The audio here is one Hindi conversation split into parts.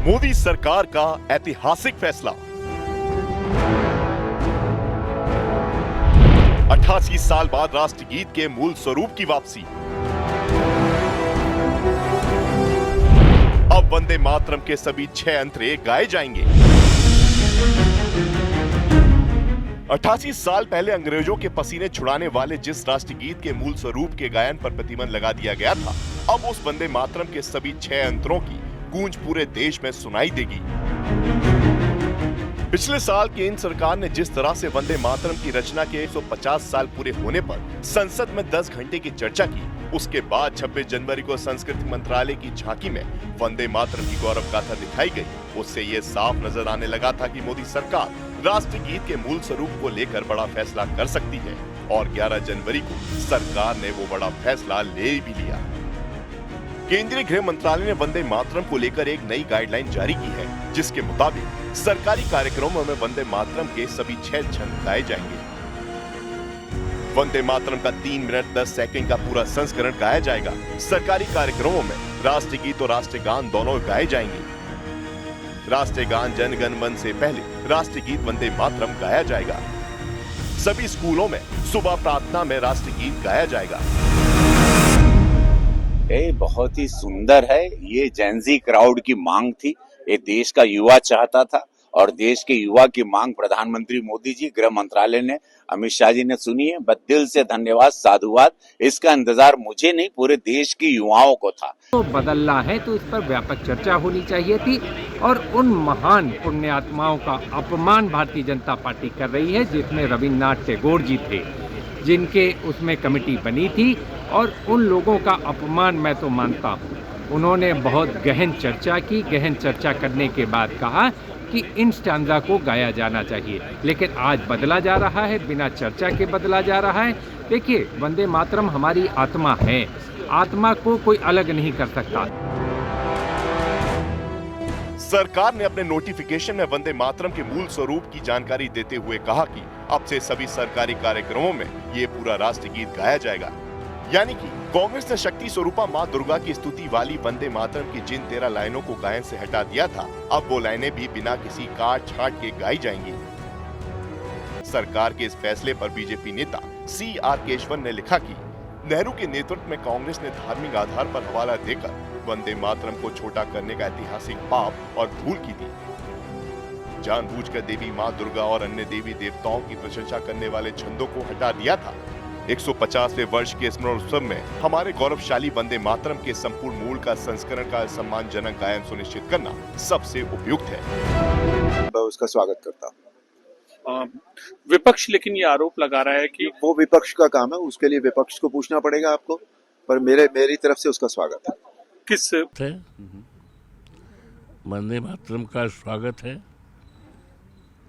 मोदी सरकार का ऐतिहासिक फैसला। 88 साल बाद राष्ट्रगीत के मूल स्वरूप की वापसी। अब वंदे मातरम के सभी 6 अंतरे गाए जाएंगे। 88 साल पहले अंग्रेजों के पसीने छुड़ाने वाले जिस राष्ट्रगीत के मूल स्वरूप के गायन पर प्रतिबंध लगा दिया गया था, अब उस वंदे मातरम के सभी 6 अंतरों की गूंज पूरे देश में सुनाई देगी। पिछले साल केंद्र सरकार ने जिस तरह से वंदे मातरम की रचना के 150 साल पूरे होने पर संसद में 10 घंटे की चर्चा की, उसके बाद 26 जनवरी को संस्कृति मंत्रालय की झांकी में वंदे मातरम की गौरव गाथा दिखाई गई। उससे ये साफ नजर आने लगा था कि मोदी सरकार राष्ट्रगीत के मूल स्वरूप को लेकर बड़ा फैसला कर सकती है और 11 जनवरी को सरकार ने वो बड़ा फैसला ले भी लिया। केंद्रीय गृह मंत्रालय ने वंदे मातरम को लेकर एक नई गाइडलाइन जारी की है, जिसके मुताबिक सरकारी कार्यक्रमों में वंदे मातरम के सभी 6 छंद गाए जाएंगे। वंदे मातरम का 3 मिनट 10 सेकंड का पूरा संस्करण गाया जाएगा। सरकारी कार्यक्रमों में राष्ट्रगीत और राष्ट्रगान दोनों गाए जाएंगे। राष्ट्रगान जन गण मन से पहले राष्ट्रगीत वंदे मातरम गाया जाएगा। सभी स्कूलों में सुबह प्रार्थना में राष्ट्रगीत गाया जाएगा। ये बहुत ही सुंदर है। ये जेनजी क्राउड की मांग थी, ये देश का युवा चाहता था और देश के युवा की मांग प्रधानमंत्री मोदी जी, गृह मंत्रालय ने, अमित शाह जी ने सुनी है। बस दिल से धन्यवाद, साधुवाद। इसका इंतजार मुझे नहीं, पूरे देश के युवाओं को था। तो बदलना है तो इस पर व्यापक चर्चा होनी चाहिए थी और उन महान पुण्यात्माओं का अपमान भारतीय जनता पार्टी कर रही है, जिसमें रविन्द्रनाथ टैगोर जी थे, जिनके उसमें कमेटी बनी थी, और उन लोगों का अपमान मैं तो मानता हूँ। उन्होंने बहुत गहन चर्चा की। गहन चर्चा करने के बाद कहा कि इन स्टैंजा को गाया जाना चाहिए, लेकिन आज बदला जा रहा है, बिना चर्चा के बदला जा रहा है। देखिए, वंदे मातरम हमारी आत्मा है, आत्मा को कोई अलग नहीं कर सकता। सरकार ने अपने नोटिफिकेशन में वंदे मातरम के मूल स्वरूप की जानकारी देते हुए कहा कि अब से सभी सरकारी कार्यक्रमों में ये पूरा राष्ट्रगीत गाया जाएगा। यानी कि कांग्रेस ने शक्ति स्वरूपा मां दुर्गा की स्तुति वाली वंदे मातरम की जिन 13 लाइनों को गायन से हटा दिया था, अब वो लाइनें भी बिना किसी काट छाट के गाई जाएंगी। सरकार के इस फैसले पर बीजेपी नेता CR केशवन ने लिखा कि नेहरू के नेतृत्व में कांग्रेस ने धार्मिक आधार पर हवाला देकर वंदे मातरम को छोटा करने का ऐतिहासिक पाप और भूल की थी। जानबूझकर देवी मां दुर्गा और अन्य देवी देवताओं की प्रशंसा करने वाले छंदों को हटा दिया था। 150वें वर्ष के स्मरण उत्सव में हमारे गौरवशाली वंदे मातरम के संपूर्ण मूल का संस्करण का सम्मानजनक गायन सुनिश्चित करना सबसे उपयुक्त है। मैं उसका स्वागत करता हूँ। विपक्ष लेकिन ये आरोप लगा रहा है कि वो विपक्ष का काम है, उसके लिए विपक्ष को पूछना पड़ेगा आपको, पर मेरी तरफ से उसका स्वागत है। किस वंदे मातरम का स्वागत है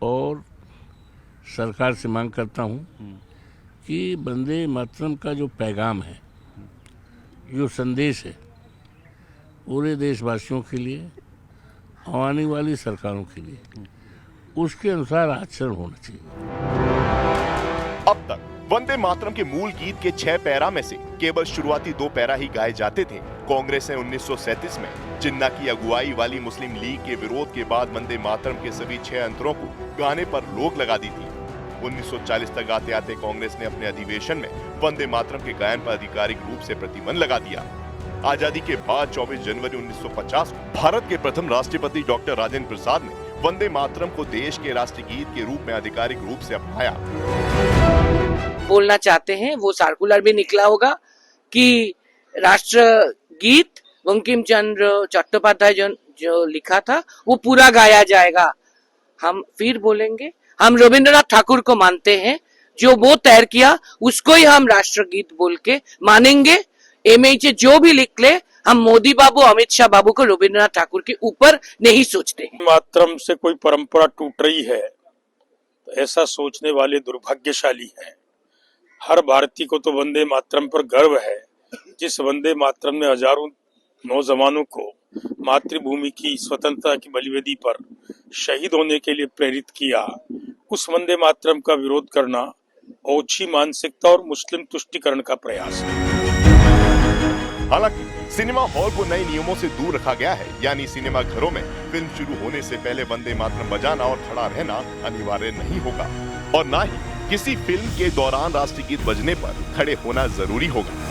और सरकार से मांग करता हूँ कि वंदे मातरम का जो पैगाम है, जो संदेश है, पूरे देशवासियों के लिए, आने वाली सरकारों के लिए, उसके अनुसार आचरण होना चाहिए। अब तक वंदे मातरम के मूल गीत के 6 पैरा में से केवल शुरुआती 2 पैरा ही गाए जाते थे। कांग्रेस ने 1937 में जिन्ना की अगुवाई वाली मुस्लिम लीग के विरोध के बाद वंदे मातरम के सभी 6 अंतरों को गाने पर रोक लगा दी थी। 1940 तक आते आते कांग्रेस ने अपने अधिवेशन में वंदे मातरम के गायन पर आधिकारिक रूप से प्रतिबंध लगा दिया। आजादी के बाद 24 जनवरी 1950 को भारत के प्रथम राष्ट्रपति डॉक्टर राजेंद्र प्रसाद ने वंदे मातरम को देश के राष्ट्रगीत के रूप में आधिकारिक रूप से अपनाया। बोलना चाहते हैं, वो सर्कुलर भी निकला होगा कि राष्ट्रगीत बंकिम चंद्र चट्टोपाध्याय जो लिखा था वो पूरा गाया जाएगा। हम फिर बोलेंगे, हम रविंद्रनाथ ठाकुर को मानते हैं, जो वो तैयार किया उसको ही हम राष्ट्रगीत बोल के मानेंगे। MH जो भी लिख ले, हम मोदी बाबू, अमित शाह बाबू को रविंद्रनाथ ठाकुर के ऊपर नहीं सोचते हैं। मातरम से कोई परंपरा टूट रही है तो ऐसा सोचने वाले दुर्भाग्यशाली हैं। हर भारतीय को तो वंदे मातरम पर गर्व है। जिस वंदे मातरम ने हजारों नौजवानों को मातृभूमि की स्वतंत्रता की बलिवेदी पर शहीद होने के लिए प्रेरित किया, उस वंदे मातरम का विरोध करना ओछी मानसिकता और मुस्लिम तुष्टिकरण का प्रयास है। हालांकि सिनेमा हॉल को नए नियमों से दूर रखा गया है, यानी सिनेमा घरों में फिल्म शुरू होने से पहले वंदे मातरम बजाना और खड़ा रहना अनिवार्य नहीं होगा और न ही किसी फिल्म के दौरान राष्ट्रीय गीत बजने पर खड़े होना जरूरी होगा।